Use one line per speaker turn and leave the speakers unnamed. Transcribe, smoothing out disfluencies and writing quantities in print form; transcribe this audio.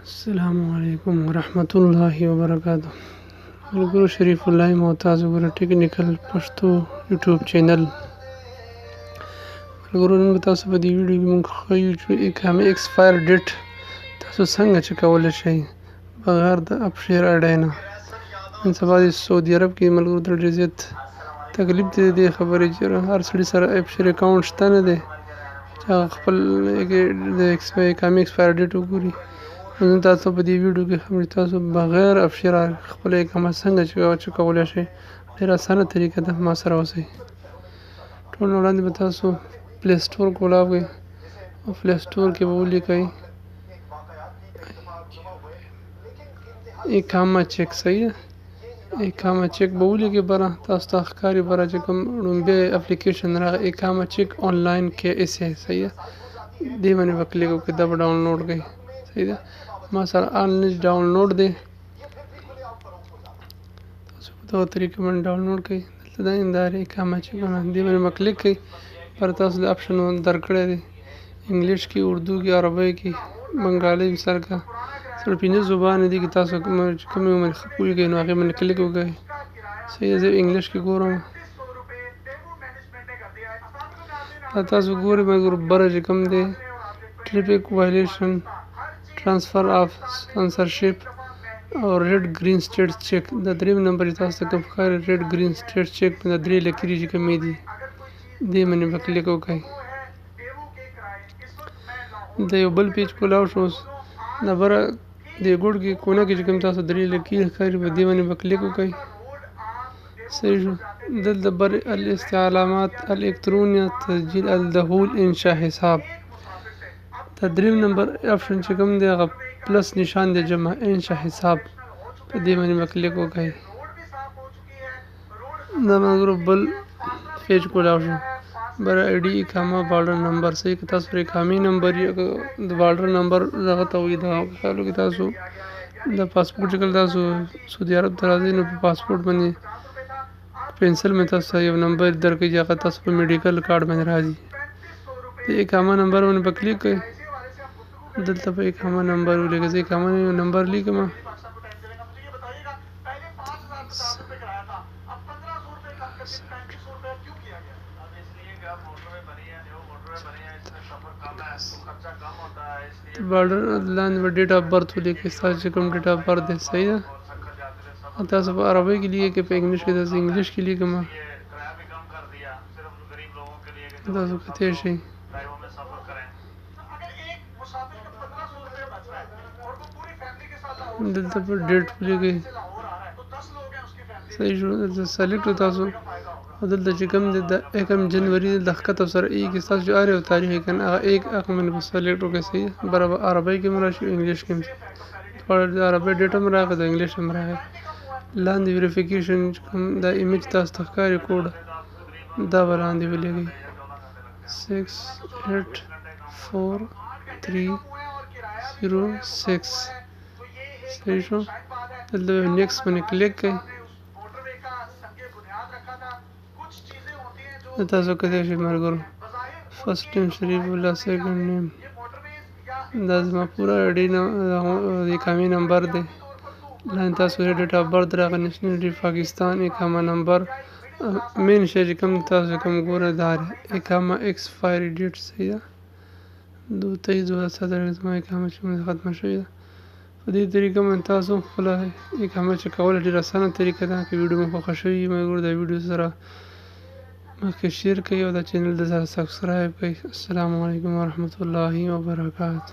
السلام علیکم ورحمت الله وبرکاته. ملګرو شریف الله معتز ګوره ټیکنیکل پښتو یوټیوب چینل. ملګرو نن به تاسو په دې ویډیو کې موږ ښیو چې اقامې ایکسپایر ډیټ تاسو څنګه چې کولی شئ بغیر د اپ شیر اډای نه. نن سبا د سعودي عرب کې ملګرو ته ډېر زیات تکلیف دی د دې خبرې چې هر سړي سره اپ شیر اکاونټ شته نه دی چې هغه خپل د اقامې ایکسپایر ډیټ وګوري. نو تاسو په دې ویډیو کې هم تاسو بغیر اپ شیر خپل اقامه څنګه چې کولی شئ ډېره اسانه طریقه ده. ما سره اوسئ. ټول نه وړاندې به تاسو پلی سټور کې ولاړئ او پلی سټور کې به ولیکئ اقامه چیک. صحیح ده، اقامه چیک به ولیکئ. بره تاسو ته ښکاري بره چې کوم لومبی اپلیکیشن راغی اقامه چیک آنلاین کې ایسې. صحیح ده، دې باندې به کلیک وکړئ، دا به ډاونلوډ کړئ. صحیح ده، ما سره آنلاین ډاونلوډ دی. تاسو په دغه طریقه باندې ډاونلوډ کړئ. دلته دا هنداره اقامه چیک دې باندې به کلیک کړئ. پر تاسو د آپشن درکړی دی انګلیش کې، اردو کې، عربی کې، بنګالي مثال کا سره 15 زبانې دي کې تاسو کومې باندې ښه پوهېږئ نو هغې باندې کلیک وکړئ. صحیح ده، زه انګلیش کې ګورم. دا تاسو ګورئ مګر بره چې کوم دی ټریفک وایلیشن، ټرانسفر آف سنسرشپ او ریډ ګرین سټیټ چیک. دا دریم نمبر چې تاسو ته کوم ښکاري ریډ ګرین سټیټ چیک دا درې لکیرې چې کومې دي دې باندې به کلیک وکړئ. د یو بل پیج کولاو شو د بره د ګوډ کې کونه کې چې کوم تاسو درې لکیرې ښکاري په دې باندې به کلیک وکړئ. صحیح شو. دلته بر الاستعلامات الکترونیه تسجیل الدخول انشاء حساب. دا دریم نمبر آپشن چې کوم دی هغه پلس نشان دی جمع انشاء حساب په دې باندې به کلیک وکړئ. دا مګر بل پیج کولاو شو بر آی ډي اقامه بارډر نمبر. صحیح که تاسو پر اقامې نمبر یا د بارډر نمبر دغه ته وایي. دا خیالو کې تاسو د پاسپورټ چې کله تاسو سعودي عرب ته راځئ نو په پاسپورټ باندې پنسل مې تاسو یو نمبر درکوي چې هغه تاسو په میډیکل کارډ باندې راځي. د اقامه نمبر باندې به کلیک کړئ. دلته په اقامه نمبر ولیکئ. زه اقامه نمبر لیکم 30 بارډر لاندې به ډیټ اف برث ولیکئ ستاسو چې کوم ډیټ اف برث دی. صحیح ده، تاسو په عربی کې لیکئ په انګلیش کې تاسو انګلیش کې لیکم تاسو کتلی شئ. دلته په ډیټ ولیکئ. صحیح شو. دلته سلیکټ تاسو دلته چې کوم دی د 1 جنوري د ښکته سره ای کې ستاسو چې هر یو تاریخ یې کنه هغه 1 هغه باندې به سلیکټ وکړئ. صحیح ده، برابر عربی کې هم راشي انګلیش کې هم د عربی ډیټ هم راغی د انګلیش هم راغی. لاندې ویریفیکیشن کوم دا ایمیج تاسو ته ښکاري کوډ دا به لاندې ولیکئ 6843006. صحیح شو. دلته نیکسټ باندې کلیک کړئ. تاسو کتلی شئ ملګرو فرست نیم شریف الله، سیکنډ نیم دا زما پوره آی ډي د اقامې نمبر دی. لاندې تاسو ډیټ اف برث راغی نیشنلټي پاکستان، اقامه نمبر مین شی چې کوم تاسو کوم ګوره دا اقامه ایکسپایري ډیټ. صحیح ده، 23/2017 زما اقامه چې ختمه شوې ده. په دې طریقه باندې تاسو خپله اقامه چې کوله ډېره اسانه طریقه ده. که ویډیو مو خوښه شوې وي مګر دا ویډیو سره مخکې شیر کړئ او دا چینل د سره سبسکرایب کړئ. السلام علیکم ورحمت الله وبرکاته.